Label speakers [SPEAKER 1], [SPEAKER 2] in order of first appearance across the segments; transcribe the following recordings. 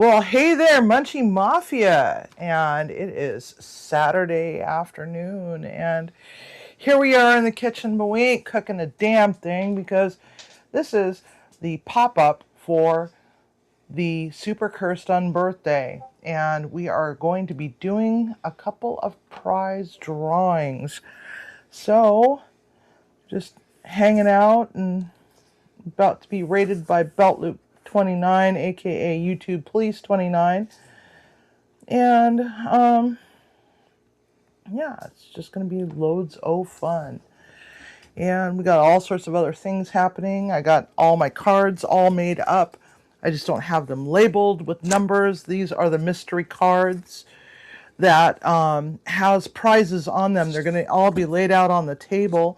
[SPEAKER 1] Well, hey there, Munchie Mafia, and it is Saturday afternoon, and here we are in the kitchen, but we ain't cooking a damn thing because this is the pop-up for the Super Cursed Unbirthday, and we are going to be doing a couple of prize drawings. So, just hanging out and about to be rated by Belt Loop 29, aka YouTube Police 29, and yeah, it's just gonna be loads of fun. And we got all sorts of other things happening. I got all my cards all made up. I just don't have them labeled with numbers. These are the mystery cards that has prizes on them. They're gonna all be laid out on the table,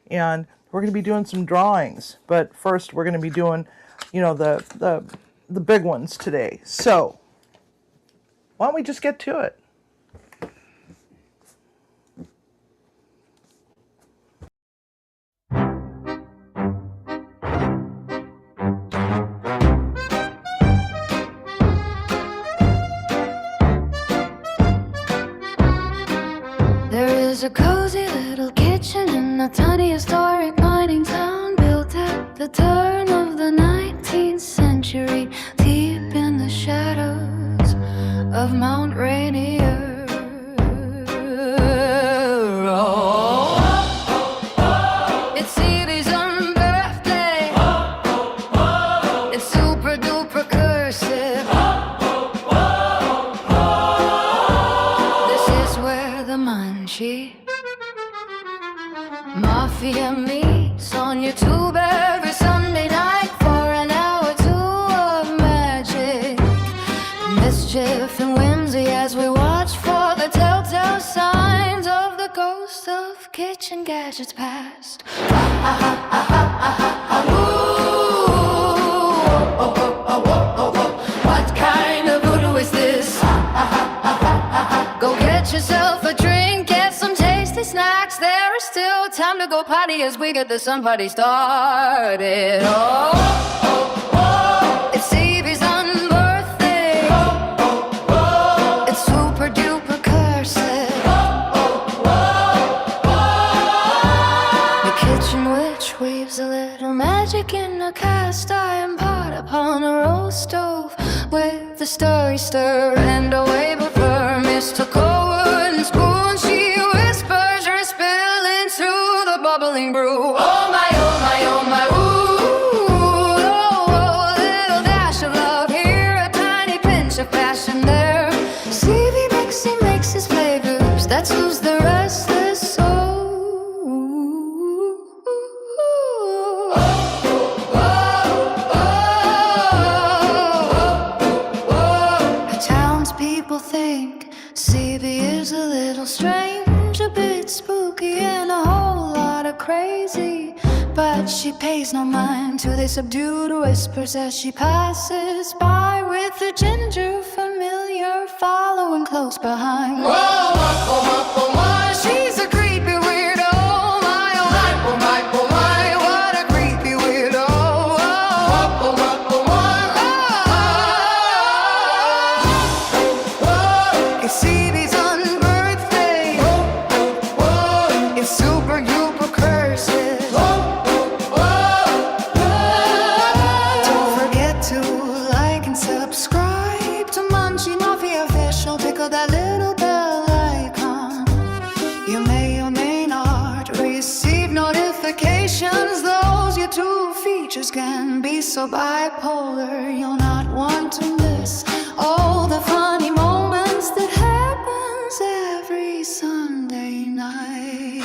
[SPEAKER 1] and we're gonna be doing some drawings. But first, we're gonna be doing, you know, the big ones today. So why don't we just get to it?
[SPEAKER 2] There is a cozy little kitchen in a tiny historic mining town built at the turn of the 19th century, deep in the shadows of Mount Rainier. Oh. It's Sivi's unbirthday. It's super duper cursive. This is where the Munchie Mafia meets on YouTube every Sunday night for an hour or two of magic, mischief and whimsy as we watch for the telltale signs of the ghost of kitchen gadgets past. What kind of voodoo is this? Go get yourself a drink, get some tasty snacks. There is still time to go party as we get the sun party started. Oh, oh, oh. It's Sivi's unbirthday. Oh, oh, oh. It's super duper cursive. Oh, oh, oh, oh. The kitchen witch weaves a little magic in a cast iron pot upon a roast stove with the stirry stir and a wave of her mystical wooden spoon. She whispers her spill into the bubbling brew. Oh my, oh my, oh my, ooh, oh, oh, a little dash of love here, a tiny pinch of passion there. Sivi makes his flavors, that's who's the restless soul. People think Sivi is a little strange, a bit spooky and a whole lot of crazy, but she pays no mind to the subdued whispers as she passes by with the ginger familiar following close behind. Whoa, whoa, whoa, whoa, whoa. She's a creepy weirdo. Oh my, oh my, oh my, oh my, what a creepy weirdo. Oh, oh, oh, oh, oh. It's Sivi's unbirthday. It's super duper cursive. Don't forget to like and subscribe to Munchie Mafia Official. Tickle that little bell icon. You may or may not receive notifications. Those YouTube features can be so bipolar. You'll not want to miss all the funny moments that happens every Sunday night.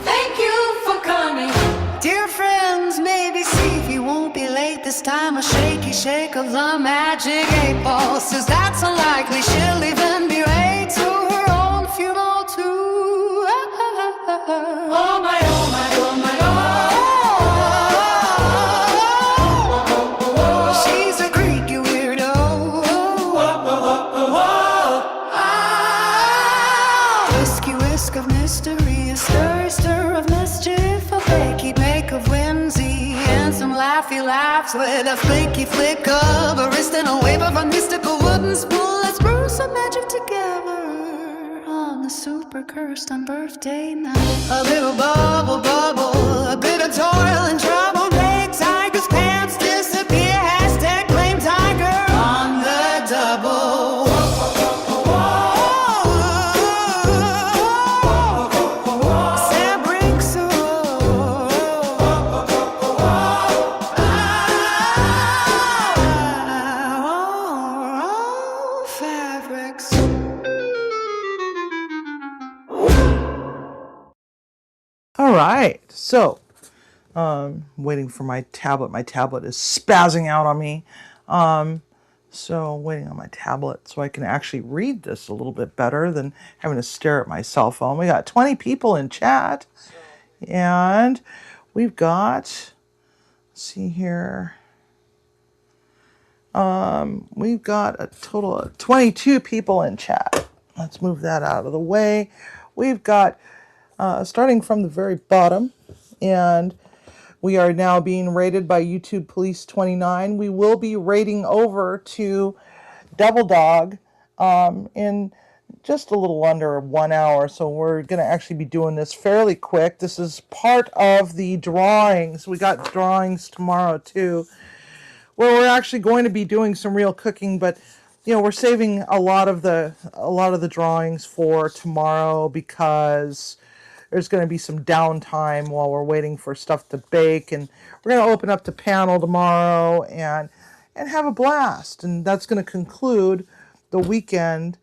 [SPEAKER 2] Thank you for coming, dear friends. Maybe Sivi won't be late this time. A shaky shake of the magic 8-ball says that's unlikely. She'll even be late to her own funeral too. Oh my, oh my, oh my, oh. She's a creaky weirdo. Whiskey whisk of mystery, a stir of mischief, a fakey bake of whimsy, and some laughy laughs with a flaky flick of a wrist and a wave of a mystical wood. Super Cursed Unbirthday night. A little bubble, bubble, a bit of toil and trouble. Make tiger's pants disappear. Hashtag blame tiger on the double. Sam breaks a fabrics.
[SPEAKER 1] All right, so waiting for my tablet. My tablet is spazzing out on me. So waiting on my tablet so I can actually read this a little bit better than having to stare at my cell phone. We got 20 people in chat, and we've got, let's see here, we've got a total of 22 people in chat. Let's move that out of the way. We've got, starting from the very bottom, and we are now being rated by YouTube Police 29. We will be rating over to Devil Dog in just a little under 1 hour. So we're going to actually be doing this fairly quick. This is part of the drawings. We got drawings tomorrow too, where we're actually going to be doing some real cooking, but you know, we're saving a lot of the drawings for tomorrow because there's going to be some downtime while we're waiting for stuff to bake, and we're going to open up the panel tomorrow and have a blast. And that's going to conclude the weekend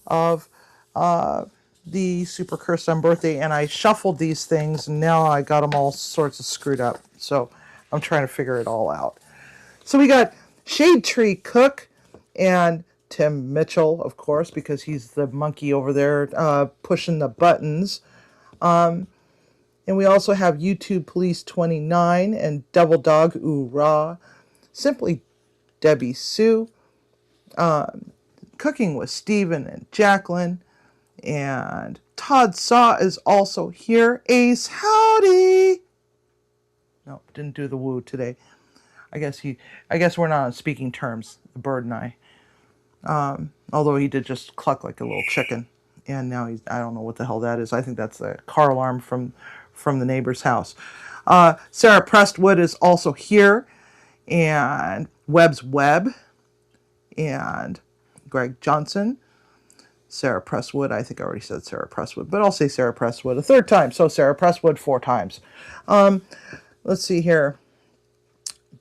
[SPEAKER 1] of the Super Cursed Unbirthday. And I shuffled these things, and now I got them all sorts of screwed up. So I'm trying to figure it all out. So we got Shade Tree Cook and Tim Mitchell, of course, because he's the monkey over there pushing the buttons. And we also have YouTube Police 29 and Devil Dog Ooh Rah, Simply Debbie Sue, Cooking with Stephen and Jacqueline, and Todd Saw is also here. Ace Howdy. No, didn't do the woo today. I guess we're not on speaking terms, the bird and I. Although he did just cluck like a little chicken. And now I don't know what the hell that is. I think that's the car alarm from the neighbor's house. Sarah Prestwood is also here. And Webb's Webb. And Greg Johnson. Sarah Prestwood. I think I already said Sarah Prestwood. But I'll say Sarah Prestwood a third time. So Sarah Prestwood 4 times. Let's see here.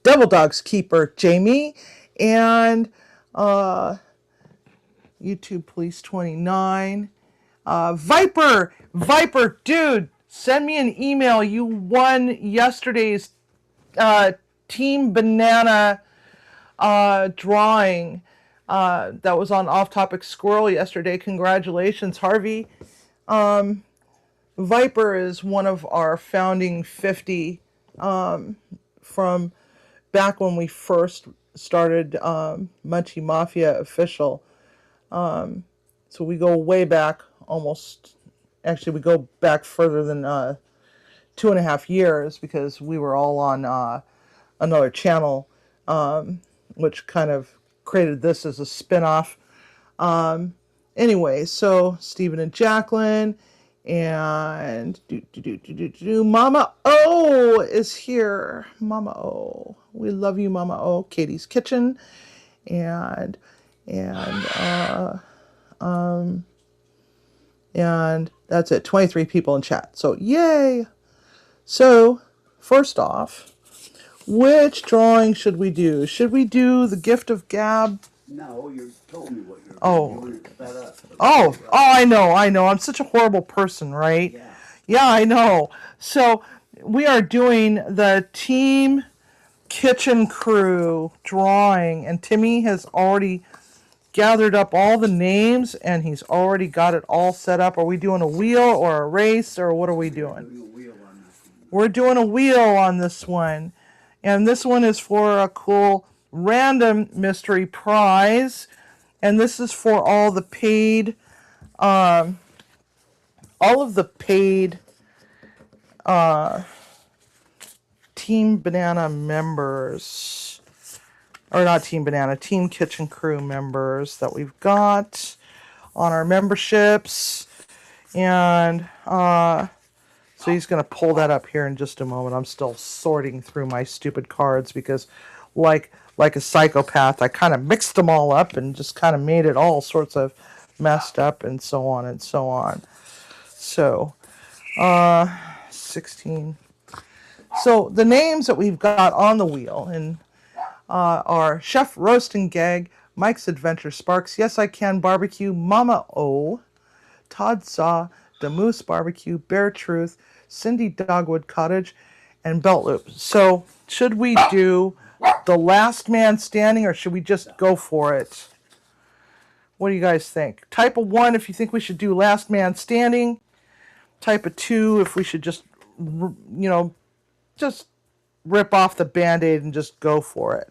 [SPEAKER 1] Devil Dog's Keeper, Jamie. And YouTube Police 29. Viper, dude, send me an email. You won yesterday's Team Banana drawing that was on Off Topic Squirrel yesterday. Congratulations, Harvey. Viper is one of our founding 50 from back when we first started Munchie Mafia Official. So we go way back, we go back further than 2.5 years, because we were all on another channel, which kind of created this as a spin-off. Anyway, so Stephen and Jacqueline, and Mama O is here. Mama O, we love you, Mama O. Katie's Kitchen, and that's it. 23 people in chat. So yay! So first off, which drawing should we do? Should we do the Gift of Gab?
[SPEAKER 3] No, you told me what you're
[SPEAKER 1] doing. I know. I'm such a horrible person, right? Yeah, I know. So we are doing the Team Kitchen Crew drawing, and Timmy has already gathered up all the names, and he's already got it all set up. Are we doing a wheel or a race, or what are we doing? We're doing a wheel on this one. And this one is for a cool random mystery prize. And this is for all of the paid Team Banana members. Or not Team Banana, Team Kitchen Crew members that we've got on our memberships. And so he's going to pull that up here in just a moment. I'm still sorting through my stupid cards because like a psychopath, I kind of mixed them all up and just kind of made it all sorts of messed up and so on and so on. So 16. So the names that we've got on the wheel and are Chef Roast and Gag, Mike's Adventure Sparks, Yes I Can Barbecue, Mama O, Todd Saw, The Moose Barbecue, Bear Truth, Cindy Dogwood Cottage, and Belt Loop. So should we do the last man standing or should we just go for it? What do you guys think? Type of 1 if you think we should do last man standing. Type of 2 if we should just, just rip off the Band-Aid and just go for it.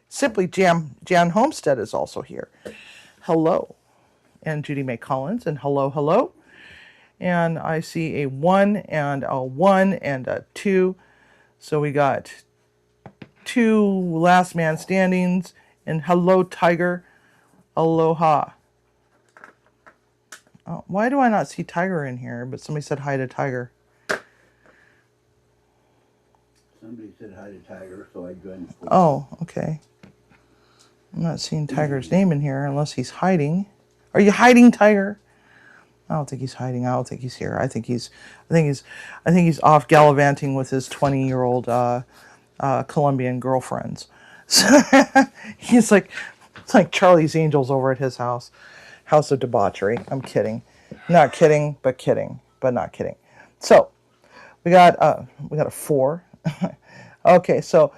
[SPEAKER 1] Simply Jan Homestead is also here. Hello. And Judy Mae Collins, and hello. And I see a 1 and a 1 and a 2. So we got 2 last man standings. And hello, Tiger. Aloha. Why do I not see Tiger in here? But somebody said hi to Tiger.
[SPEAKER 3] Somebody said hi to Tiger, so I joined.
[SPEAKER 1] Oh, okay. I'm not seeing Tiger's name in here unless he's hiding. Are you hiding, Tiger? I don't think he's hiding. I don't think he's here. I think he's off gallivanting with his 20-year-old Colombian girlfriends. It's like Charlie's Angels over at his house of debauchery. I'm kidding, not kidding, but not kidding. So we got a 4. Okay, so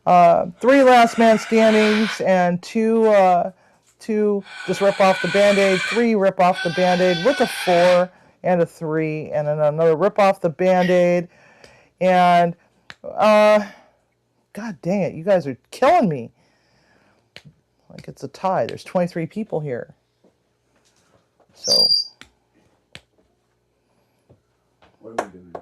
[SPEAKER 1] 3 last man standings and 2 just rip off the Band-Aid, 3 rip off the Band-Aid with a 4 and a 3, and then another rip off the Band-Aid, and God dang it, you guys are killing me. Like it's a tie. There's 23 people here. So
[SPEAKER 3] What are we doing?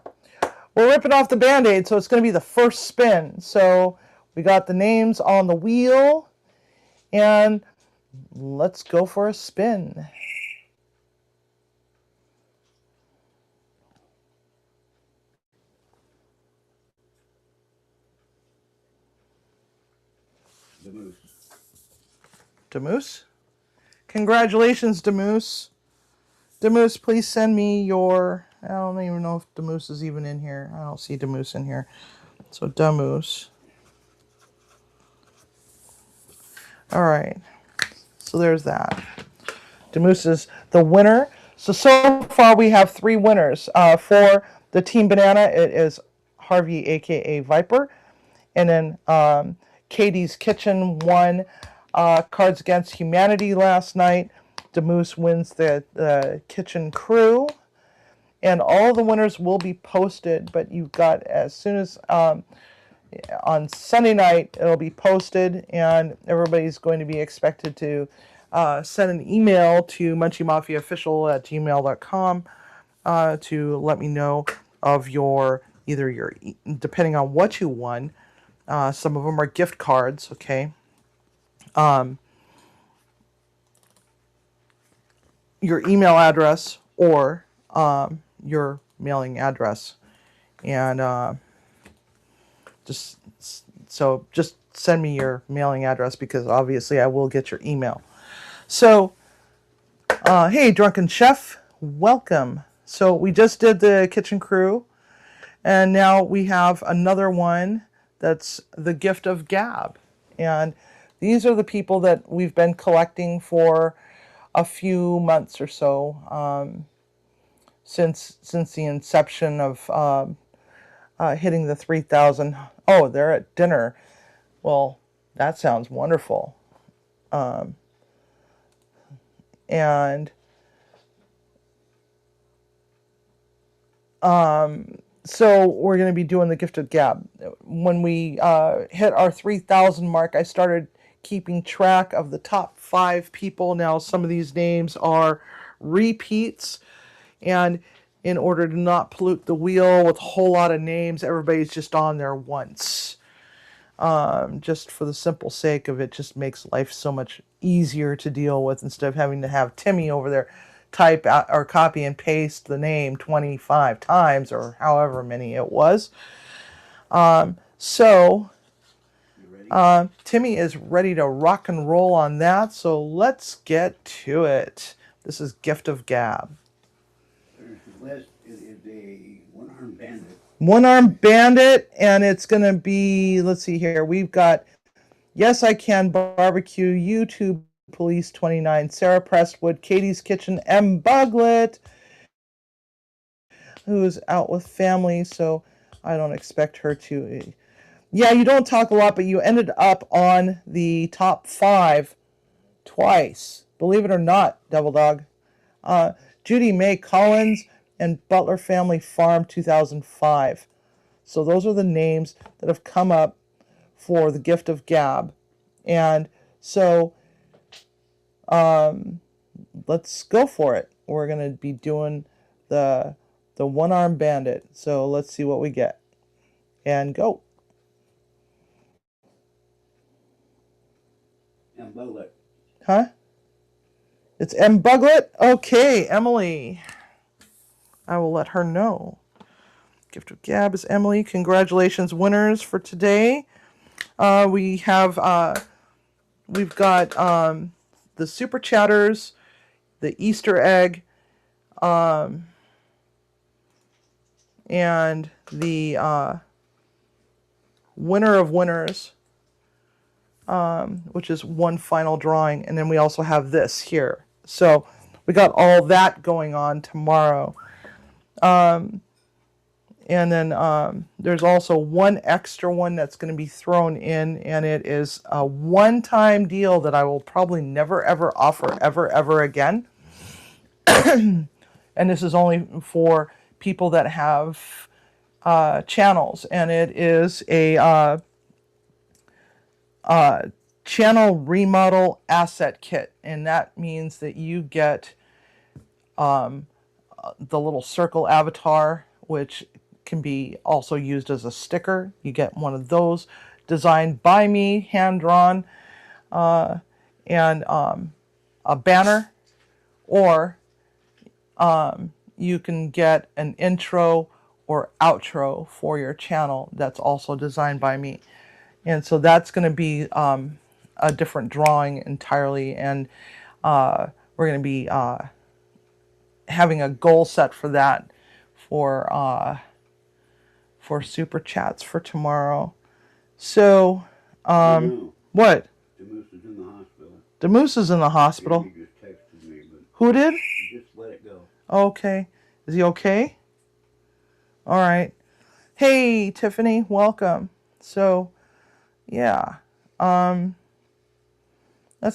[SPEAKER 1] we're ripping off the Band-Aid, so it's going to be the first spin. So we got the names on the wheel, and let's go for a spin.
[SPEAKER 3] The Moose.
[SPEAKER 1] Demoose? Congratulations, Demoose. Demoose, please send me your... I don't even know if Demoose is even in here. I don't see Demoose in here. So, Demoose. All right. So, there's that. Demoose is the winner. So far we have 3 winners. For the Team Banana, it is Harvey, a.k.a. Viper. And then Katie's Kitchen won Cards Against Humanity last night. Demoose wins the Kitchen Crew. And all the winners will be posted, but you've got, as soon as on Sunday night, it'll be posted, and everybody's going to be expected to send an email to munchiemafiaofficial@gmail.com to let me know of your, depending on what you won. Some of them are gift cards, okay? Your email address or your mailing address, and just send me your mailing address, because obviously I will get your email. So hey, Drunken Chef, welcome. So we just did the Kitchen Crew, and now we have another one that's the Gift of Gab, and these are the people that we've been collecting for a few months or so, since the inception of hitting the 3,000. Oh, they're at dinner. Well, that sounds wonderful. And so we're going to be doing the Gift of Gab. When we hit our 3,000 mark, I started keeping track of the top 5 people. Now, some of these names are repeats, and in order to not pollute the wheel with a whole lot of names, everybody's just on there once. Just for the simple sake of it, just makes life so much easier to deal with, instead of having to have Timmy over there type out or copy and paste the name 25 times or however many it was. So Timmy is ready to rock and roll on that. So let's get to it. This is Gift of Gab.
[SPEAKER 3] List is a one-armed bandit.
[SPEAKER 1] One-armed bandit, and it's going to be, let's see here. We've got Yes I Can Barbecue, YouTube Police 29, Sarah Prestwood, Katie's Kitchen, M. Buglet, who's out with family, so I don't expect her to. Yeah, you don't talk a lot, but you ended up on the top 5 twice. Believe it or not, Devil Dog. Judy Mae Collins and Butler Family Farm 2005. So those are the names that have come up for the Gift of Gab. And so let's go for it. We're going to be doing the one-armed bandit. So let's see what we get. And go.
[SPEAKER 3] And Buglet.
[SPEAKER 1] Huh? It's M. Buglet? Okay, Emily. I will let her know. Gift of Gab is Emily. Congratulations, winners for today. We've got the Super Chatters, the Easter egg, and the winner of winners, which is one final drawing. And then we also have this here. So we got all that going on tomorrow. And then there's also one extra one that's going to be thrown in, and it is a one-time deal that I will probably never, ever offer ever again. And this is only for people that have channels, and it is a channel remodel asset kit, and that means that you get the little circle avatar, which can be also used as a sticker. You get one of those designed by me, hand drawn, and a banner, or you can get an intro or outro for your channel that's also designed by me. And so that's going to be a different drawing entirely, and we're going to be having a goal set for that for super chats for tomorrow. So what?
[SPEAKER 3] The Moose is in the hospital.
[SPEAKER 1] The Moose is in the hospital.
[SPEAKER 3] He just texted me, but
[SPEAKER 1] Who did?
[SPEAKER 3] just let it go.
[SPEAKER 1] Okay. Is he okay? All right. Hey, Tiffany, welcome. So, yeah. That's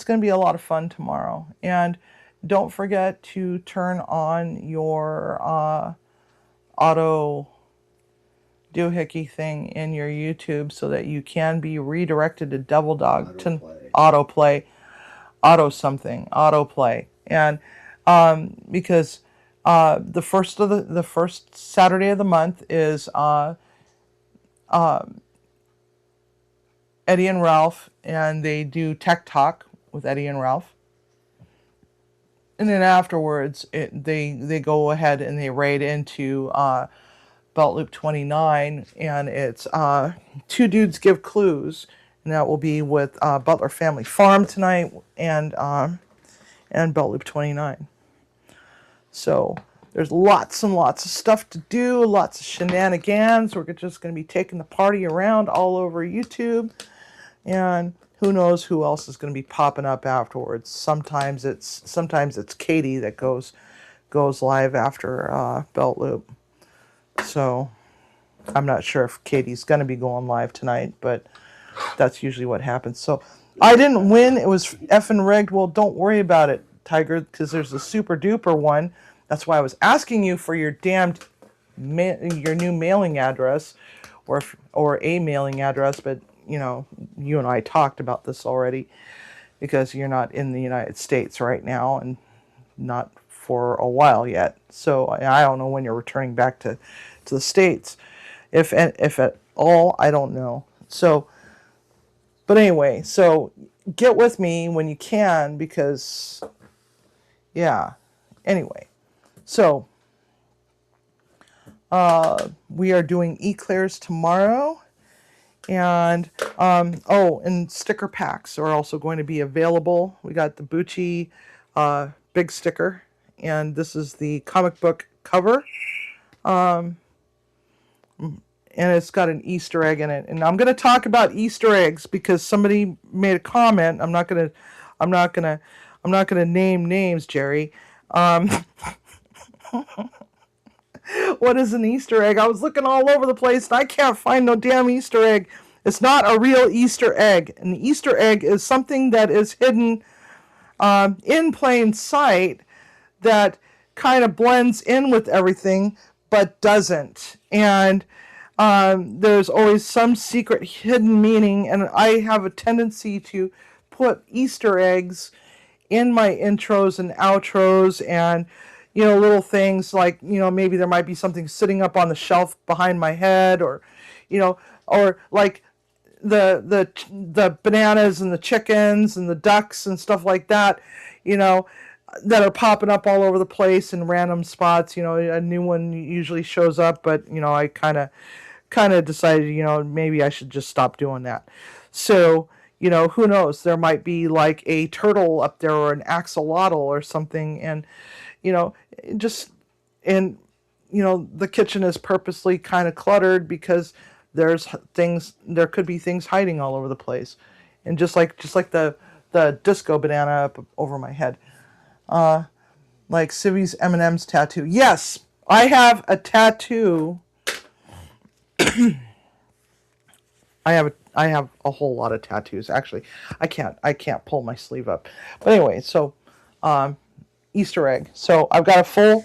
[SPEAKER 1] going to be a lot of fun tomorrow. And don't forget to turn on your auto doohickey thing in your YouTube so that you can be redirected to Devil Dog to autoplay. And because the first Saturday of the month is Eddie and Ralph, and they do Tech Talk with Eddie and Ralph. And then afterwards, they go ahead and they raid into Belt Loop 29, and it's Two Dudes Give Clues, and that will be with Butler Family Farm tonight and Belt Loop 29. So there's lots and lots of stuff to do, lots of shenanigans. We're just going to be taking the party around all over YouTube, and who knows who else is going to be popping up afterwards. Sometimes it's Katie that goes live after Belt Loop. So I'm not sure if Katie's going to be going live tonight, but that's usually what happens. So I didn't win. It was effing rigged. Well, don't worry about it, Tiger, because there's a super duper one. That's why I was asking you for your your new mailing address, or a mailing address. But you know, you and I talked about this already, because you're not in the United States right now, and not for a while yet. So I don't know when you're returning back to the States, if at all. I don't know. So, but anyway, so get with me when you can, because yeah, Anyway, so we are doing eclairs tomorrow. And, and sticker packs are also going to be available. We got the Boucci big sticker, and this is the comic book cover. And it's got an Easter egg in it. And I'm going to talk about Easter eggs because somebody made a comment. I'm not going to name names, Jerry. What is an Easter egg? I was looking all over the place and I can't find no damn Easter egg. It's not a real Easter egg. An Easter egg is something that is hidden in plain sight that kind of blends in with everything but doesn't. And there's always some secret hidden meaning, and I have a tendency to put Easter eggs in my intros and outros, and little things like, maybe there might be something sitting up on the shelf behind my head, or or like the bananas and the chickens and the ducks and stuff like that, that are popping up all over the place in random spots. A new one usually shows up, but I kind of decided, maybe I should just stop doing that. So, who knows? There might be like a turtle up there or an axolotl or something, and the kitchen is purposely kind of cluttered because there could be things hiding all over the place. And just like the disco banana up over my head. Like Sivi's M&M's tattoo. Yes, I have a tattoo. I have a whole lot of tattoos, actually. I can't pull my sleeve up. But anyway, so Easter egg. So I've got a full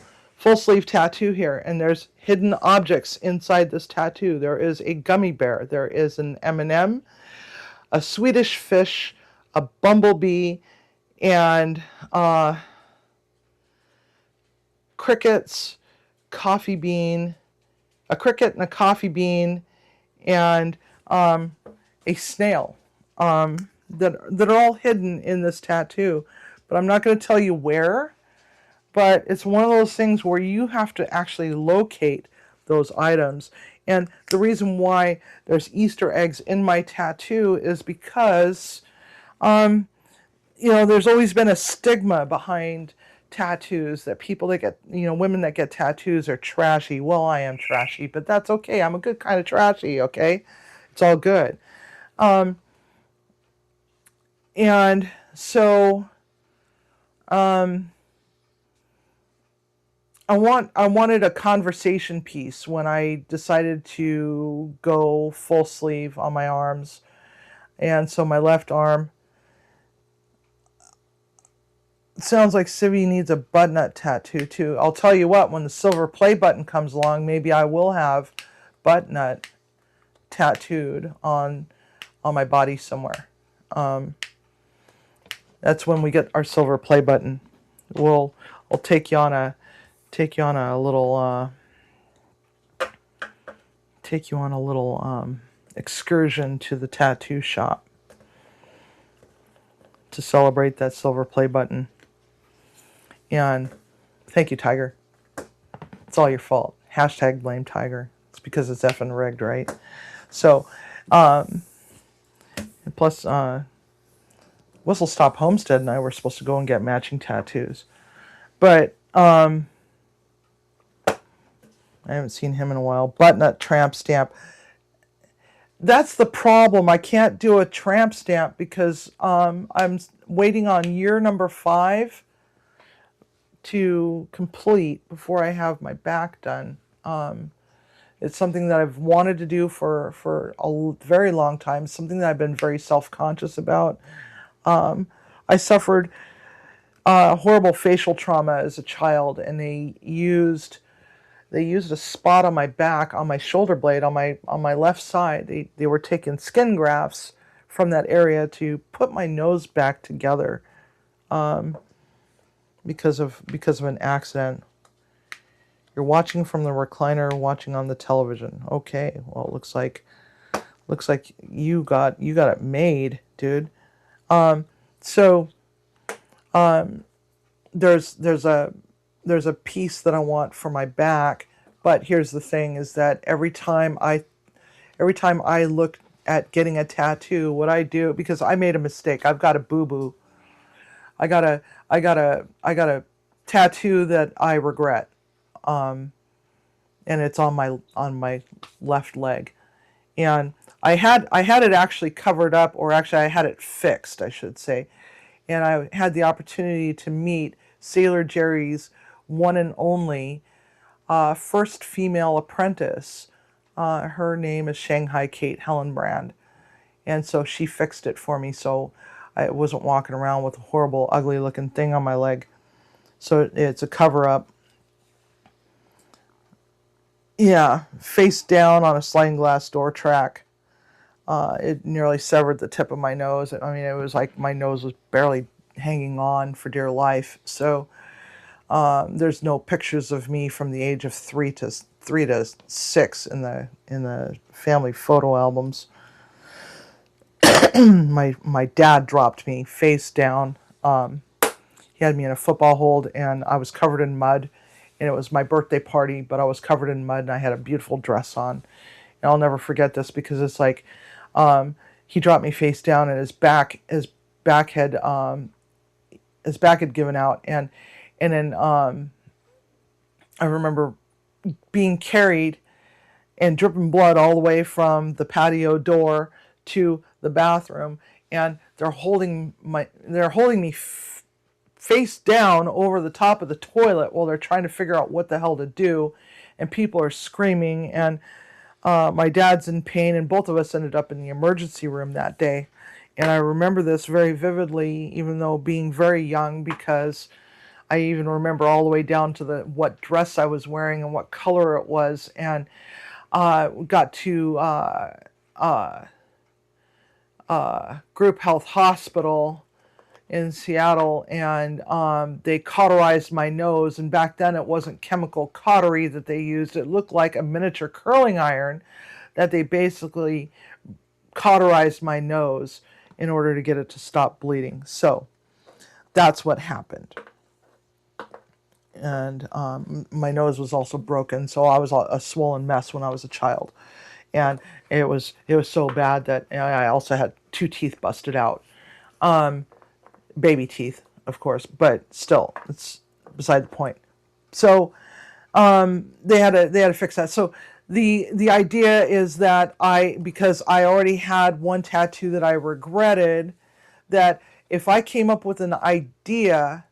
[SPEAKER 1] sleeve tattoo here, and there's hidden objects inside this tattoo. There is a gummy bear, there is an M&M, a Swedish fish, a bumblebee, and crickets, coffee bean, a cricket and a coffee bean, and a snail that are all hidden in this tattoo. But I'm not going to tell you where. But it's one of those things where you have to actually locate those items. And the reason why there's Easter eggs in my tattoo is because, there's always been a stigma behind tattoos that people that get, women that get tattoos are trashy. Well, I am trashy, but that's okay. I'm a good kind of trashy, okay? It's all good. And so, I wanted a conversation piece when I decided to go full sleeve on my arms. And so my left arm, it sounds like Sivi needs a butt nut tattoo too. I'll tell you what, when the silver play button comes along, maybe I will have butt nut tattooed on my body somewhere. That's when we get our silver play button. I'll take you on a little excursion to the tattoo shop to celebrate that silver play button. And thank you, Tiger. It's all your fault. Hashtag blame Tiger. It's because it's effing rigged, right? So, plus, Whistle Stop Homestead and I were supposed to go and get matching tattoos. But, I haven't seen him in a while. Buttnut tramp stamp. That's the problem. I can't do a tramp stamp because I'm waiting on year number 5 to complete before I have my back done. It's something that I've wanted to do for a very long time. Something that I've been very self-conscious about. I suffered horrible facial trauma as a child, and they used a spot on my back, on my shoulder blade, on my left side. They were taking skin grafts from that area to put my nose back together, because of an accident. You're watching from the recliner, watching on the television. Okay, well, it looks like you got it made, dude. There's a there's a piece that I want for my back. But here's the thing: is that every time I look at getting a tattoo, what I do, because I made a mistake. I've got a boo boo. I got a tattoo that I regret, and it's on my left leg. And I had it actually covered up, or actually I had it fixed, I should say. And I had the opportunity to meet Sailor Jerry's one and only first female apprentice. Her name is Shanghai Kate Hellenbrand. And so she fixed it for me, so I wasn't walking around with a horrible, ugly looking thing on my leg. So it's a cover up. Yeah, face down on a sliding glass door track. It nearly severed the tip of my nose. I mean, it was like my nose was barely hanging on for dear life. So there's no pictures of me from the age of three to 6 in the family photo albums. My dad dropped me face down. He had me in a football hold, and I was covered in mud. And it was my birthday party, but I was covered in mud, and I had a beautiful dress on. And I'll never forget this, because it's like he dropped me face down, and his back had given out, and then I remember being carried and dripping blood all the way from the patio door to the bathroom, and they're holding me face down over the top of the toilet while they're trying to figure out what the hell to do, and people are screaming, and my dad's in pain, and both of us ended up in the emergency room that day. And I remember this very vividly, even though being very young, because I even remember all the way down to what dress I was wearing and what color it was. And got to Group Health Hospital in Seattle, and they cauterized my nose. And back then it wasn't chemical cautery that they used. It looked like a miniature curling iron that they basically cauterized my nose in order to get it to stop bleeding. So that's what happened. And my nose was also broken, so I was a swollen mess when I was a child. And it was so bad that I also had 2 teeth busted out. Baby teeth, of course, but still, it's beside the point. So they had to fix that. So the idea is that because I already had one tattoo that I regretted, that if I came up with an idea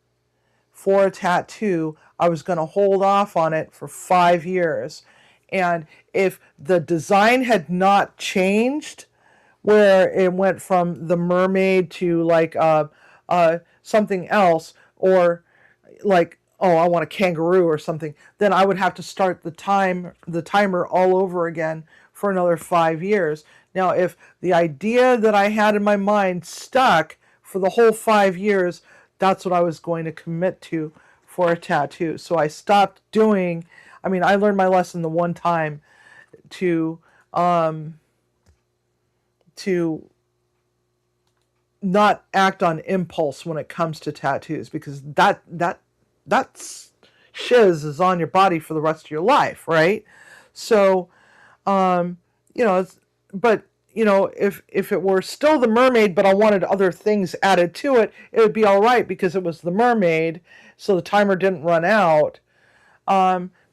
[SPEAKER 1] for a tattoo, I was going to hold off on it for 5 years. And if the design had not changed, where it went from the mermaid to like something else, or like, oh, I want a kangaroo or something, then I would have to start the timer all over again for another 5 years. Now, if the idea that I had in my mind stuck for the whole 5 years, that's what I was going to commit to for a tattoo. So I stopped doing. I mean, I learned my lesson the one time to not act on impulse when it comes to tattoos, because that's shiz is on your body for the rest of your life, right? So, but if it were still the mermaid, but I wanted other things added to it, it would be all right, because it was the mermaid, so the timer didn't run out.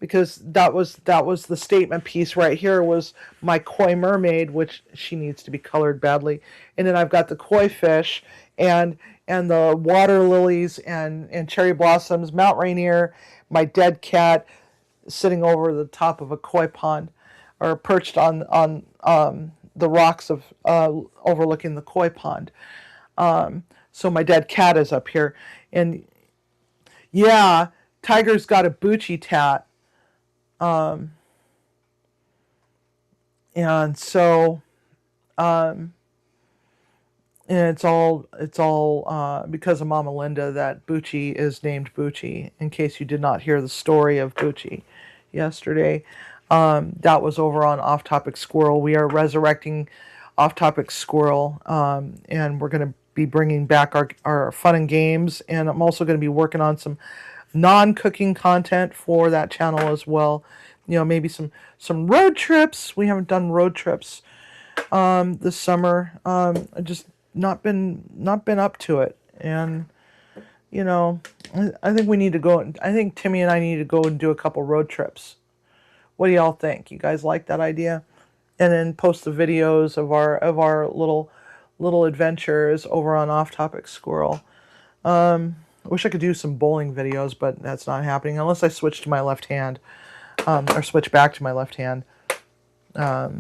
[SPEAKER 1] Because that was the statement piece right here, was my koi mermaid, which she needs to be colored badly. And then I've got the koi fish and the water lilies and cherry blossoms, Mount Rainier, my dead cat sitting over the top of a koi pond, or perched on the rocks of overlooking the koi pond. So my dead cat is up here. And yeah, Tiger's got a Boucci tat. And so, and it's all because of Mama Linda that Boucci is named Boucci, in case you did not hear the story of Boucci yesterday. That was over on Off Topic Squirrel. We are resurrecting Off Topic Squirrel, and we're going to be bringing back our fun and games, and I'm also going to be working on some non-cooking content for that channel as well. You know, maybe some road trips. We haven't done road trips this summer. I just not been up to it, and you know, I think we need to go. I think Timmy and I need to go and do a couple road trips. What do y'all think? You guys like that idea? And then post the videos of our little adventures over on Off Topic Squirrel. I wish I could do some bowling videos, but that's not happening unless I switch to my left hand, or switch back to my left hand. But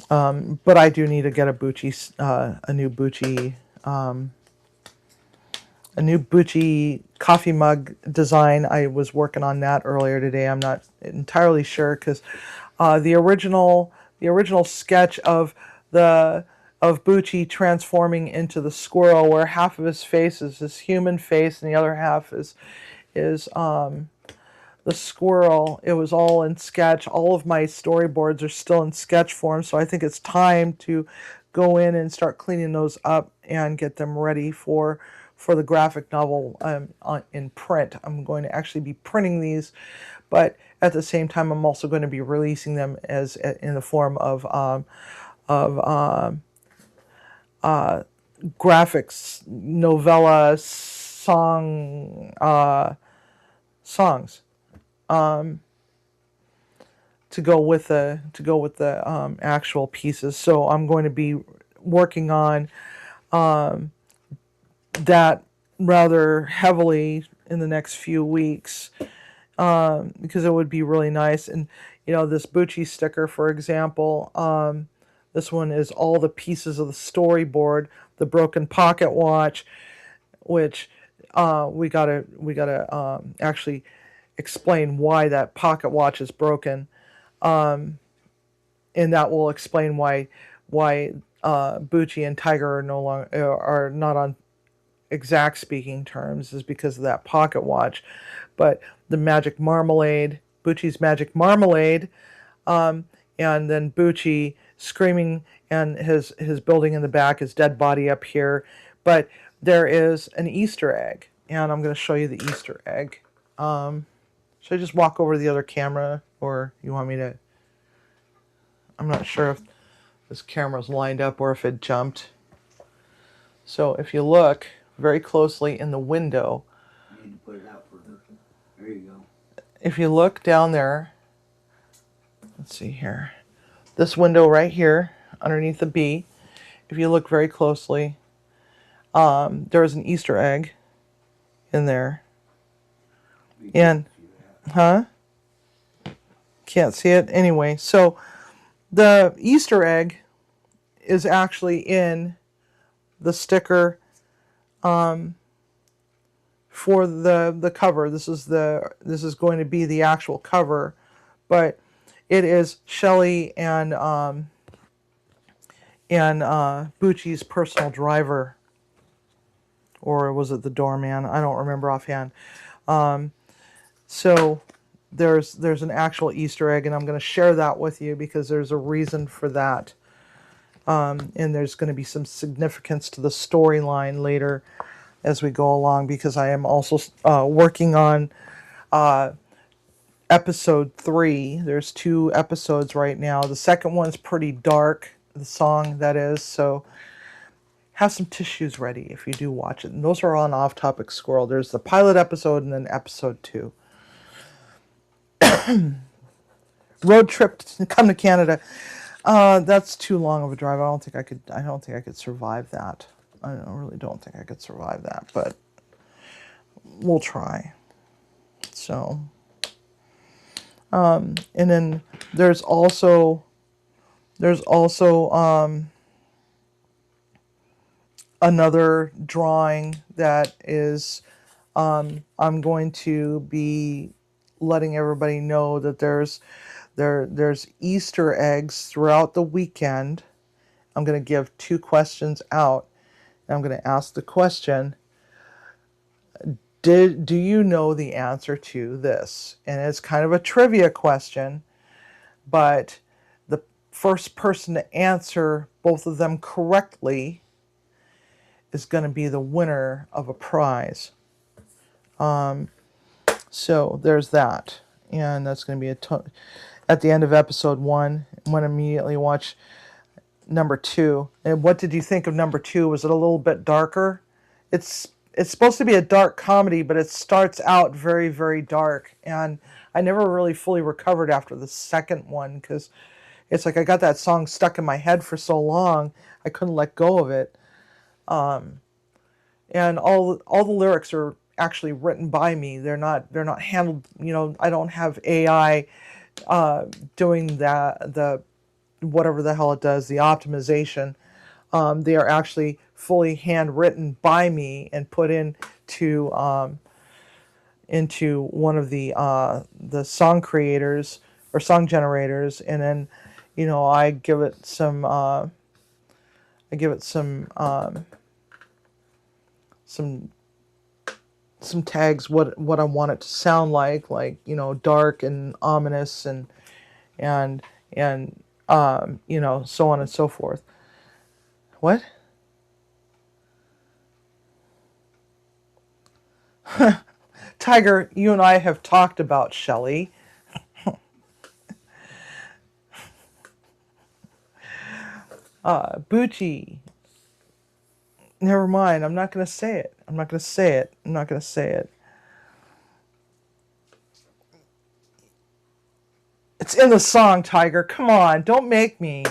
[SPEAKER 1] I do need to get a Boucci, a new Boucci coffee mug design. I was working on that earlier today. I'm not entirely sure because the original sketch of Boucci transforming into the squirrel, where half of his face is his human face and the other half is the squirrel. It was all in sketch. All of my storyboards are still in sketch form, so I think it's time to go in and start cleaning those up and get them ready for the graphic novel in print. I'm going to actually be printing these, but at the same time, I'm also going to be releasing them as in the form of graphics, novella, songs to go with the actual pieces. So I'm going to be working on that rather heavily in the next few weeks, because it would be really nice. And you know, this Boucci sticker, for example, this one is all the pieces of the storyboard, the broken pocket watch, which we gotta actually explain why that pocket watch is broken, and that will explain why Boucci and Tiger are no longer are not on exact speaking terms, is because of that pocket watch. But the magic marmalade, Boucci's magic marmalade, and then Boucci screaming and his building in the back, his dead body up here. But there is an Easter egg, and I'm going to show you the Easter egg. Should I just walk over to the other camera, or you want me to? I'm not sure if this camera's lined up or if it jumped. So if you look very closely in the window,
[SPEAKER 3] You need to put it out for her. There you go.
[SPEAKER 1] if you look down there, let's see here, this window right here underneath the B, if you look very closely, there's an Easter egg in there. And can't see it anyway. So the Easter egg is actually in the sticker for the cover. This is going to be the actual cover, but it is Shelley and Boucci's personal driver, or was it the doorman? I don't remember offhand. So there's an actual Easter egg, and I'm going to share that with you because there's a reason for that. And there's going to be some significance to the storyline later as we go along, because I am also working on episode 3. There's 2 episodes right now. The second one's pretty dark, the song that is, so have some tissues ready if you do watch it. And those are on Off Topic Squirrel. There's the pilot episode and then episode 2. Road trip to come to Canada. That's too long of a drive. I don't think I could survive that. I really don't think I could survive that, but we'll try. So, and then there's also another drawing that is, I'm going to be letting everybody know that there's Easter eggs throughout the weekend. I'm going to give 2 questions out. And I'm going to ask the question, do you know the answer to this? And it's kind of a trivia question, but first person to answer both of them correctly is going to be the winner of a prize. So there's that. And that's going to be at the end of episode 1. I'm going to immediately watch number 2. And what did you think of number 2? Was it a little bit darker? It's supposed to be a dark comedy, but it starts out very, very dark. And I never really fully recovered after the second one, because it's like I got that song stuck in my head for so long, I couldn't let go of it. And all the lyrics are actually written by me. They're not handled. I don't have AI doing the whatever the hell it does, the optimization. They are actually fully handwritten by me and put into one of the song creators or song generators, and then I give it some some tags, what I want it to sound like dark and ominous and so on and so forth. What? Tiger, you and I have talked about Shelley. Boucci. Never mind. I'm not going to say it. I'm not going to say it. It's in the song, Tiger. Come on. Don't make me.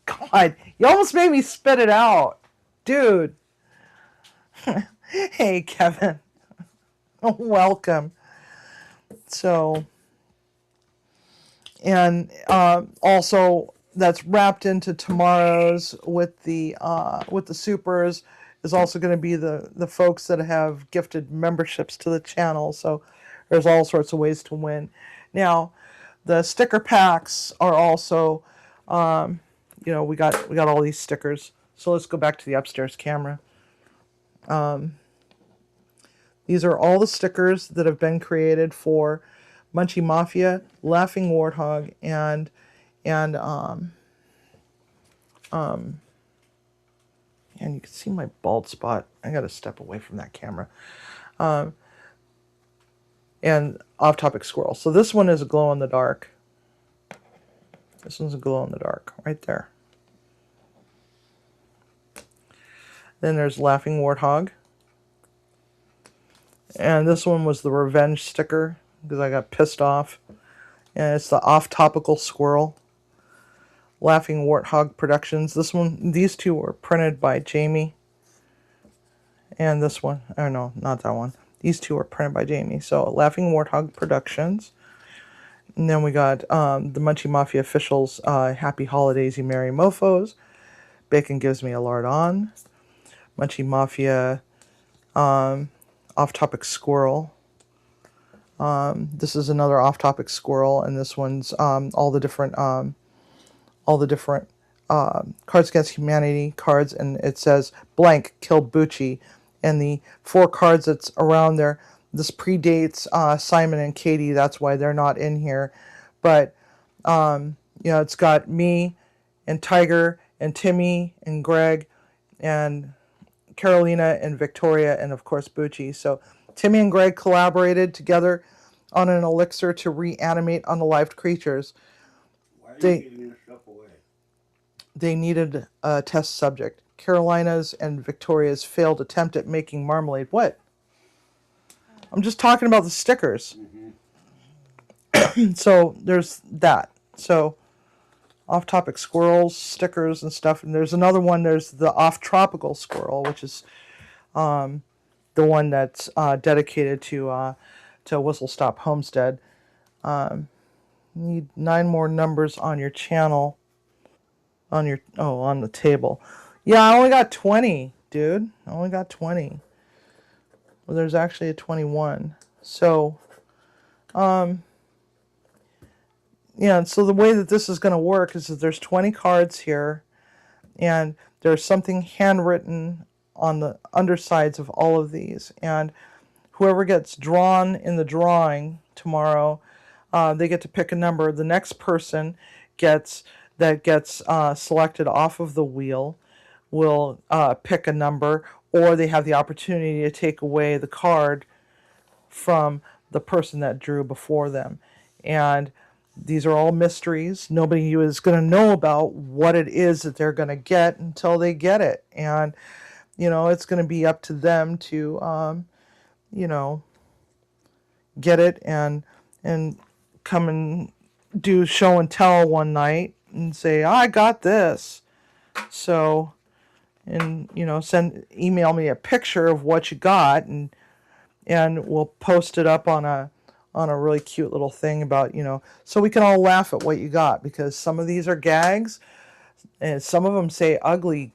[SPEAKER 1] God, you almost made me spit it out. Dude. Hey, Kevin. Welcome. So, and also that's wrapped into tomorrow's with the supers is also going to be the folks that have gifted memberships to the channel. So there's all sorts of ways to win. Now, the sticker packs are also, we got all these stickers. So let's go back to the upstairs camera. These are all the stickers that have been created for Munchie Mafia, Laughing Warthog, and you can see my bald spot. I got to step away from that camera. And Off Topic Squirrel. So this one is a glow in the dark. This one's a glow in the dark right there. Then there's Laughing Warthog. And this one was the revenge sticker because I got pissed off. And it's the Off Topical Squirrel. Laughing Warthog Productions. These two were printed by Jamie. And this one, oh no, not that one. These two were printed by Jamie. So Laughing Warthog Productions. And then we got the Munchie Mafia officials, Happy Holidays, you merry mofos. Bacon gives me a lard on. Munchie Mafia Off-Topic Squirrel. This is another Off-Topic Squirrel, and this one's all the different Cards Against Humanity cards, and it says blank killed Boucci, and the 4 cards that's around there. This predates Simon and Katie, that's why they're not in here, but it's got me and Tiger and Timmy and Greg and Carolina and Victoria and of course Boucci. So Timmy and Greg collaborated together on an elixir to reanimate unalived creatures.
[SPEAKER 3] Why are you giving this stuff away?
[SPEAKER 1] They needed a test subject. Carolina's and Victoria's failed attempt at making marmalade. What? I'm just talking about the stickers. Mm-hmm. So there's that. So off-topic squirrels, stickers and stuff. And there's another one. There's the off-tropical squirrel, which is the one that's dedicated to Whistle Stop Homestead. Need 9 more numbers on your channel. On the table. Yeah, I only got 20, dude. I only got 20. Well, there's actually a 21. So, so the way that this is going to work is that there's 20 cards here, and there's something handwritten on the undersides of all of these. And whoever gets drawn in the drawing tomorrow, they get to pick a number. The next person gets that gets selected off of the wheel will pick a number, or they have the opportunity to take away the card from the person that drew before them. And these are all mysteries. Nobody is going to know about what it is that they're going to get until they get it. And, it's going to be up to them to, get it and come and do show and tell one night and say, I got this. So, and, email me a picture of what you got, and we'll post it up on a really cute little thing about, so we can all laugh at what you got, because some of these are gags and some of them say ugly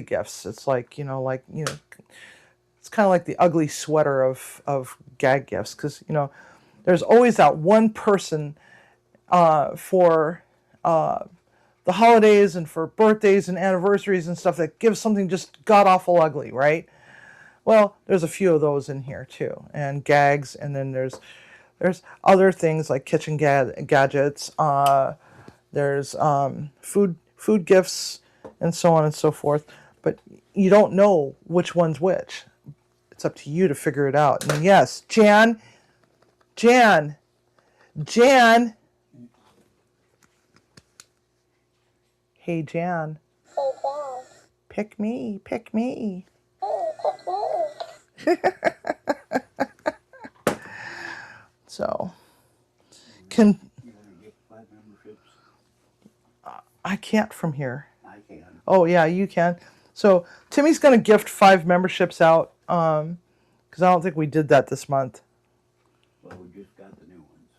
[SPEAKER 1] gifts. It's like, it's kind of like the ugly sweater of gag gifts, because, there's always that one person for the holidays and for birthdays and anniversaries and stuff that gives something just god awful ugly, right? Well, there's a few of those in here too, and gags, and then there's other things like kitchen gadgets. There's food gifts, and so on and so forth. But you don't know which one's which. It's up to you to figure it out. And yes, Jan. Hey, Jan. Pick me. So,
[SPEAKER 3] You want to get 5 memberships?
[SPEAKER 1] I can't from here.
[SPEAKER 3] I can.
[SPEAKER 1] Oh yeah, you can. So Timmy's gonna gift 5 memberships out, because I don't think we did that this month.
[SPEAKER 3] Well, we just got the new ones.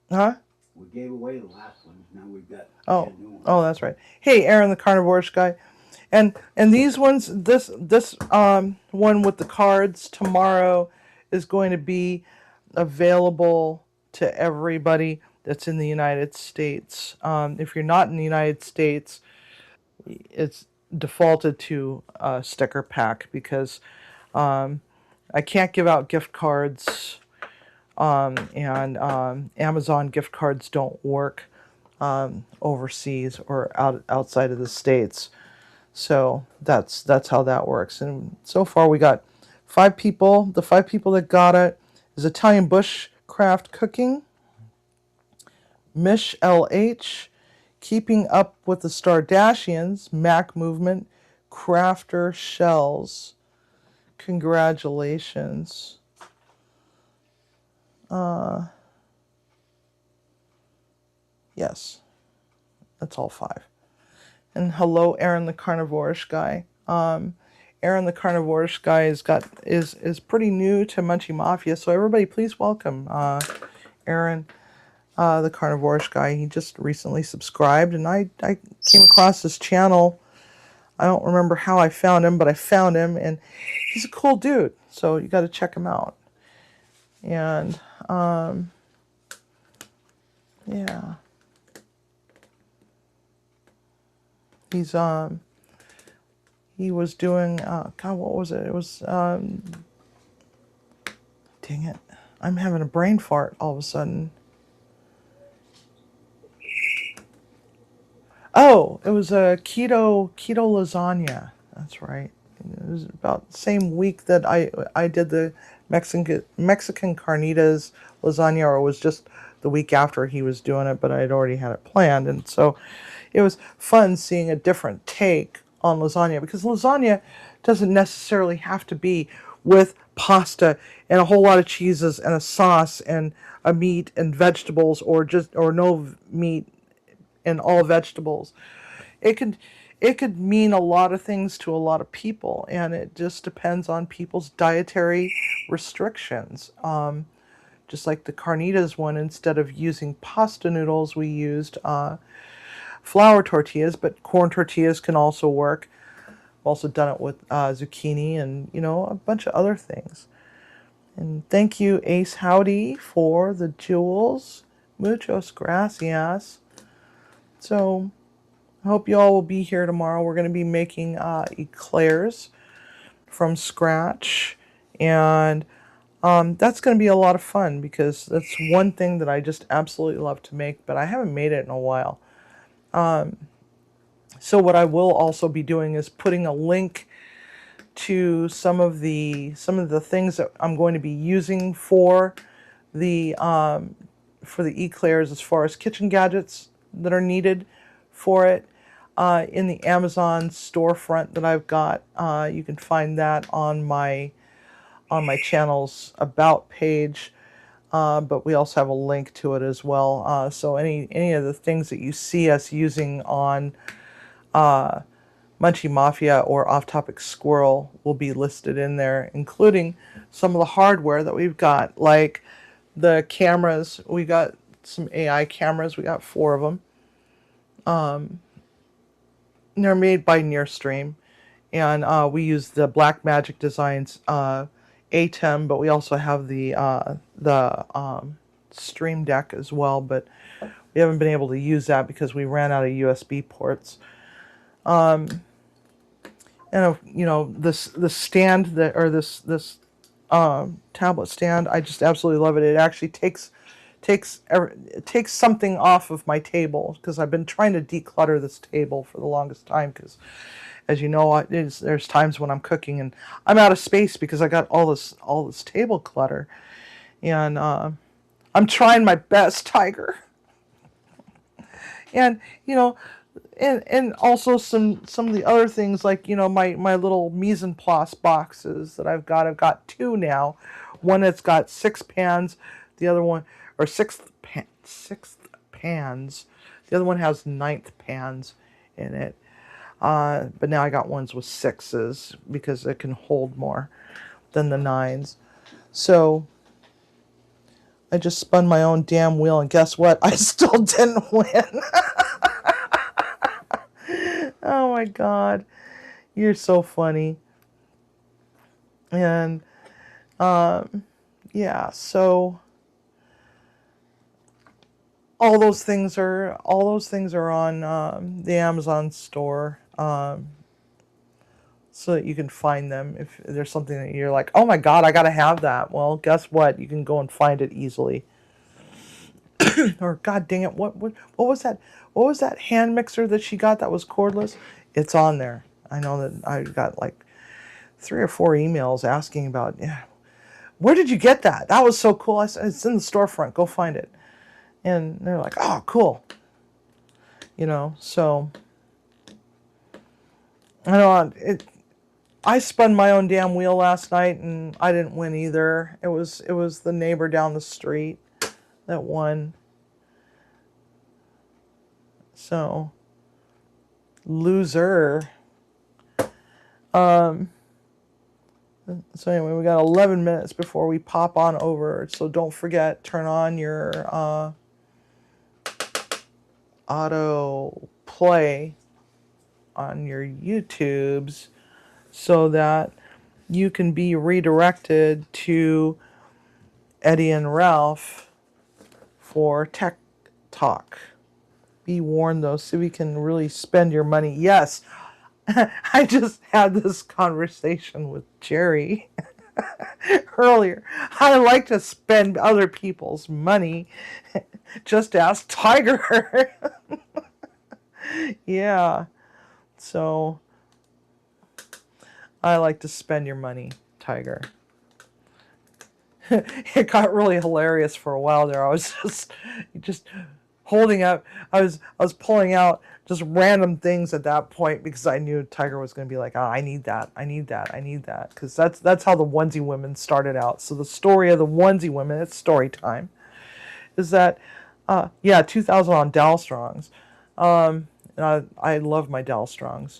[SPEAKER 1] Huh?
[SPEAKER 3] We gave away the last ones. Now we've got 10 new ones.
[SPEAKER 1] Oh, that's right. Hey, Aaron, the carnivore guy, and these ones, this one with the cards tomorrow is going to be available to everybody that's in the United States. If you're not in the United States, it's defaulted to a sticker pack, because I can't give out gift cards, and Amazon gift cards don't work overseas or outside of the States. So that's how that works. And so far we got 5 people. The 5 people that got it is Italian Bushcraft Cooking, Mish LH, Keeping Up with the Stardashians, Mac Movement, Crafter Shells. Congratulations. Yes, that's all 5. And hello, Aaron the Carnivorish guy. Aaron the Carnivorish guy is pretty new to Munchie Mafia, so everybody please welcome Aaron the Carnivorish guy. He just recently subscribed, and I came across his channel. I don't remember how I found him, but I found him, and he's a cool dude, so you got to check him out. And yeah, he's he was doing God, what was it? It was dang it, I'm having a brain fart all of a sudden. Oh, it was a keto lasagna. That's right. It was about the same week that I did the Mexican carnitas lasagna, or it was just the week after he was doing it, but I had already had it planned. And so it was fun seeing a different take on lasagna, because lasagna doesn't necessarily have to be with pasta and a whole lot of cheeses and a sauce and a meat and vegetables, or no meat and all vegetables. It could mean a lot of things to a lot of people, and it just depends on people's dietary restrictions. Just like the carnitas one, instead of using pasta noodles, we used flour tortillas, but corn tortillas can also work. I've also done it with zucchini and, a bunch of other things. And thank you, Ace Howdy, for the jewels. Muchos gracias. So I hope you all will be here tomorrow. We're going to be making eclairs from scratch, and that's going to be a lot of fun, because that's one thing that I just absolutely love to make, but I haven't made it in a while. So what I will also be doing is putting a link to some of the things that I'm going to be using for the eclairs as far as kitchen gadgets that are needed for it in the Amazon storefront that I've got. You can find that on my channel's about page, but we also have a link to it as well. So any of the things that you see us using on Munchie Mafia or Off Topic Squirrel will be listed in there, including some of the hardware that we've got, like the cameras. We got some AI cameras. We got 4 of them. They're made by Nearstream, and we use the Blackmagic Designs ATEM, but we also have the Stream Deck as well, but we haven't been able to use that because we ran out of USB ports. And you know, this stand that, or this tablet stand, I just absolutely love it. It actually takes something off of my table, because I've been trying to declutter this table for the longest time, because as you know, there's times when I'm cooking and I'm out of space because I got all this table clutter, and I'm trying my best, Tiger. And you know, and also some of the other things, like, you know, my little mise en place boxes that I've got 2 now. One that's got 6 pans, the other one, or sixth pans. The other one has 9th pans in it. But now I got ones with 6s because it can hold more than the 9s. So I just spun my own damn wheel, and guess what? I still didn't win. Oh my God, you're so funny. And yeah, so all those things are on the Amazon store, so that you can find them if there's something that you're like, oh my God, I gotta have that. Well, guess what? You can go and find it easily. Or God dang it, what was that? What was that hand mixer that she got that was cordless? It's on there. I know that I got like 3 or 4 emails asking about, yeah, where did you get that? That was so cool. I said, it's in the storefront. Go find it. And they're like, oh, cool. You know, so I know I spun my own damn wheel last night, and I didn't win either. It was the neighbor down the street that won. So, loser. So anyway, we got 11 minutes before we pop on over. So don't forget, turn on your auto play on your YouTubes so that you can be redirected to Eddie and Ralph for Tech Talk. Be warned, though, Sivi can really spend your money. Yes, I just had this conversation with Jerry earlier. I like to spend other people's money. Just ask Tiger. Yeah, so I like to spend your money, Tiger. It got really hilarious for a while there. I was just holding up. I was pulling out just random things at that point because I knew Tiger was going to be like, oh, I need that, because that's how the onesie women started out. So the story of the onesie women, it's story time, is that 2000 on Dalstrongs. And I love my Dalstrongs,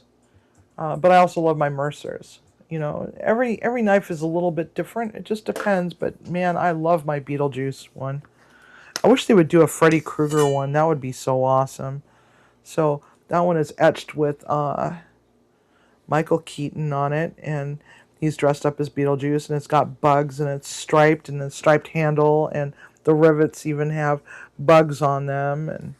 [SPEAKER 1] but I also love my Mercers. You know, every knife is a little bit different. It just depends. But man, I love my Beetlejuice one. I wish they would do a Freddy Krueger one. That would be so awesome. So that one is etched with Michael Keaton on it, and he's dressed up as Beetlejuice, and it's got bugs, and it's striped, and a striped handle, and the rivets even have bugs on them, and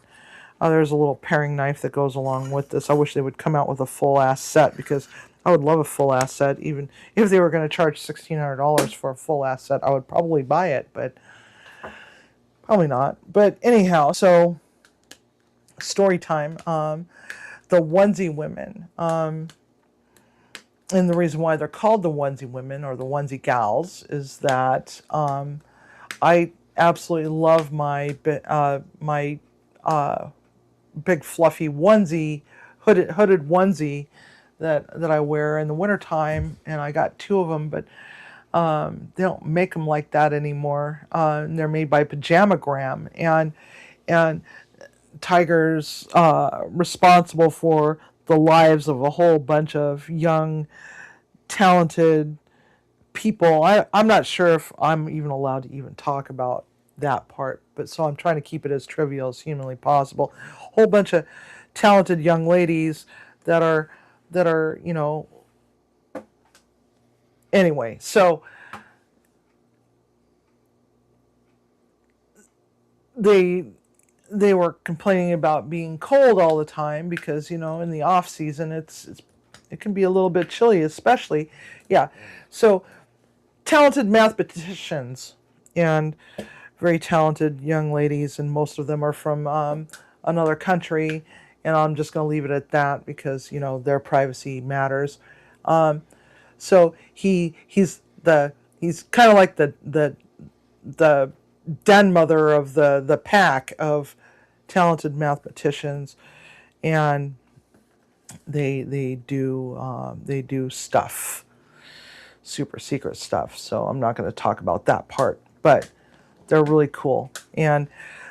[SPEAKER 1] there's a little paring knife that goes along with this. I wish they would come out with a full-ass set, because I would love a full-ass set. Even if they were going to charge $1,600 for a full-ass set, I would probably buy it, but probably not. But anyhow, so story time. The onesie women. And the reason why they're called the onesie women or the onesie gals is that I absolutely love my big fluffy onesie, hooded onesie that I wear in the wintertime, and I got 2 of them, but they don't make them like that anymore. They're made by Pajamagram, and Tiger's responsible for the lives of a whole bunch of young, talented people. I'm not sure if I'm even allowed to even talk about that part, but so I'm trying to keep it as trivial as humanly possible. A whole bunch of talented young ladies that are anyway. So they were complaining about being cold all the time because in the off season it can be a little bit chilly, especially so talented mathematicians and very talented young ladies, and most of them are from another country, and I'm just going to leave it at that because their privacy matters. So he's kind of like the den mother of the pack of talented mathematicians, and they do stuff, super secret stuff. So I'm not going to talk about that part, but they're really cool. And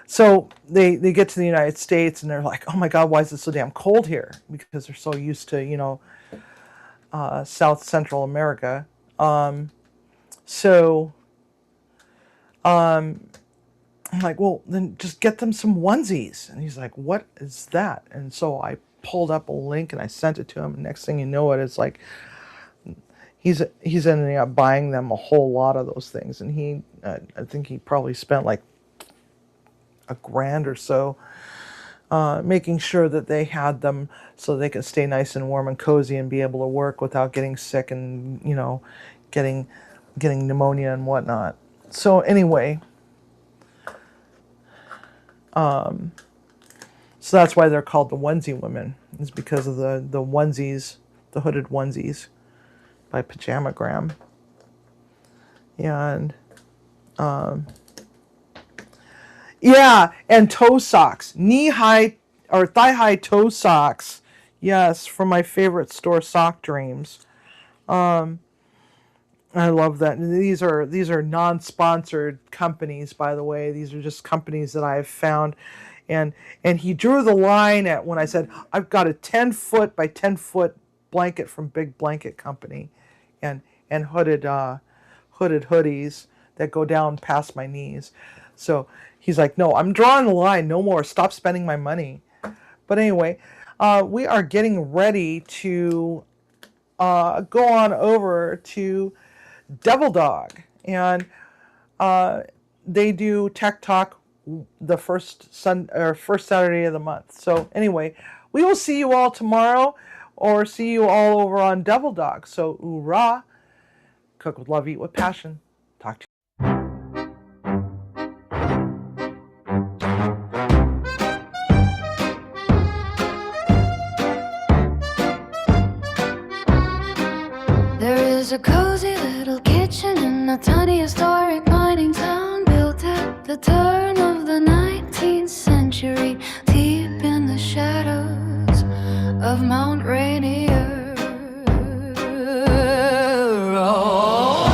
[SPEAKER 1] so they get to the United States and they're like, oh my God, why is it so damn cold here? Because they're so used to South Central America. I'm like, well, then just get them some onesies. And he's like, what is that? And so I pulled up a link and I sent it to him. And next thing you know, it's like he's ending up buying them a whole lot of those things. And I think he probably spent like $1,000 or so making sure that they had them so they could stay nice and warm and cozy and be able to work without getting sick and getting pneumonia and whatnot. So anyway, so that's why they're called the onesie women. It's because of the onesies, the hooded onesies by Pajamagram. And and toe socks, knee-high or thigh-high toe socks. Yes, from my favorite store, Sock Dreams. I love that. These are non-sponsored companies, by the way. These are just companies that I have found, and he drew the line at when I said I've got a 10-foot by 10-foot blanket from Big Blanket Company, and hooded hoodies that go down past my knees. So he's like, no, I'm drawing the line. No more. Stop spending my money. But anyway, we are getting ready to go on over to Devil Dog, and they do Tech Talk the first Saturday of the month. So anyway, we will see you all tomorrow, or see you all over on Devil Dog. So hoorah! Cook with love, eat with passion. Talk to you.
[SPEAKER 2] There's a cozy little kitchen in a tiny historic mining town built at the turn of the 19th century, deep in the shadows of Mount Rainier. Oh.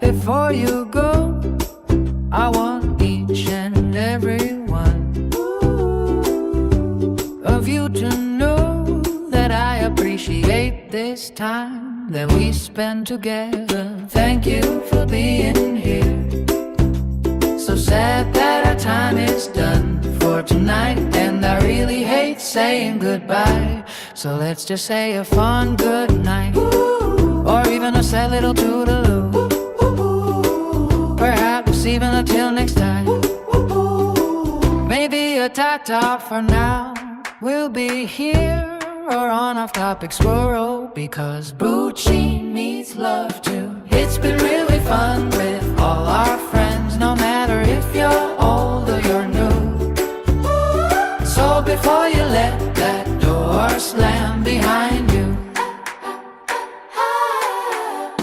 [SPEAKER 2] Before you go, I want each and every one of you to know that I appreciate this time that we spend together. Thank you for being here. So sad that our time is done for tonight, and I really hate saying goodbye. So let's just say a fun good night, or even a sad little toodaloo. Perhaps even until next time. Maybe a ta-ta for now. We'll be here or on off topic squirrel because Boucci needs love too. It's been really fun with all our friends, no matter if you're old or you're new. So before you let that door slam behind you,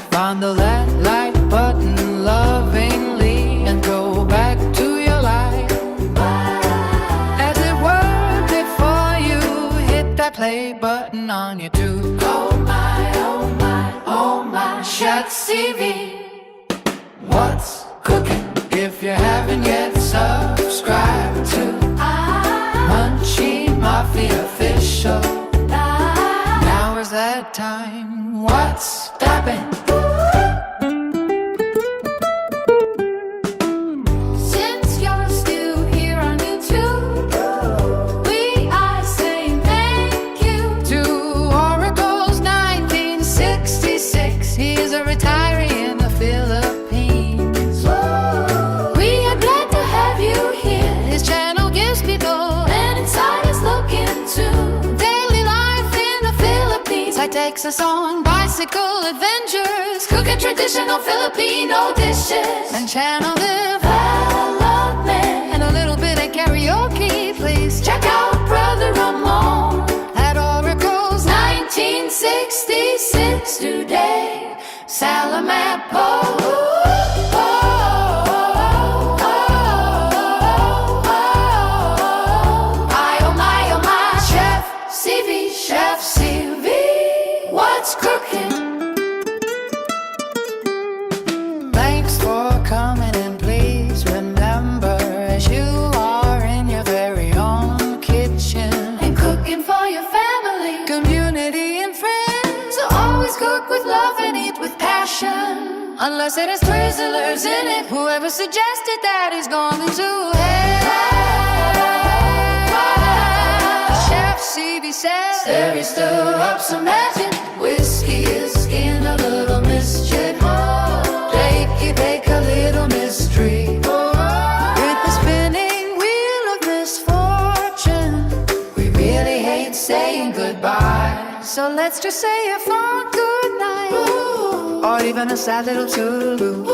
[SPEAKER 2] find the like button lovingly and go back to your life as it were before you hit that play button on YouTube. Oh my, oh my, oh my, shut Sivi. What's cooking? If you haven't yet subscribed to Munchie Mafia Official, now is that time. What's stopping? Since you're still here on YouTube, I say thank you to Oracle's 1966. He's a retiree in the Philippines. We are glad to have you here. His channel gives people an insider's look into daily life in the Philippines. He takes us on bicycle adventures, cooking traditional Filipino dishes, and channel development, and a little bit of karaoke. Please check out Brother Ramon at Oracle's 1966 today. Salamapo. Chef Sivi, what's cooking? Thanks for coming and please remember, as you are in your very own kitchen and cooking for your family, community and friends, always cook with love and eat with passion. Unless it has Twizzlers in it, whoever suggested that is going to hell. Chef Sivi says there is stir up some magic. Whiskey is skin a little mischief. Bake a little mystery. With the spinning wheel of misfortune, we really hate saying goodbye. So let's just say a fond good night, or even a sad little toodaloo.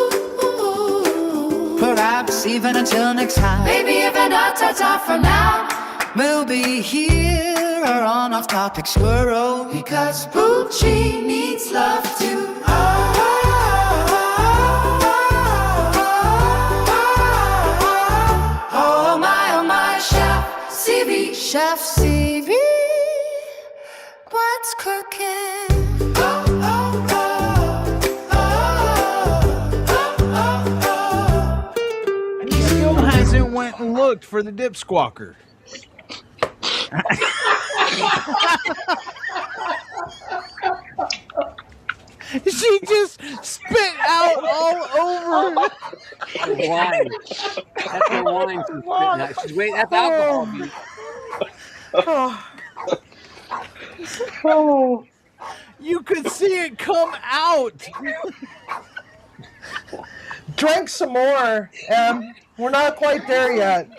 [SPEAKER 2] Perhaps even until next time. Maybe even a ta-ta for now. We'll be here or on off topic squirrel because Boucci needs love too. Oh my, Chef Sivi, what's cooking?
[SPEAKER 4] And he still hasn't went and looked for the dip squawker. She just spit out all over.
[SPEAKER 5] Wine. That's her wine. She's spitting out. She's waiting. That's alcohol. Dude.
[SPEAKER 4] Oh. You could see it come out.
[SPEAKER 1] Drink some more, Em. We're not quite there yet.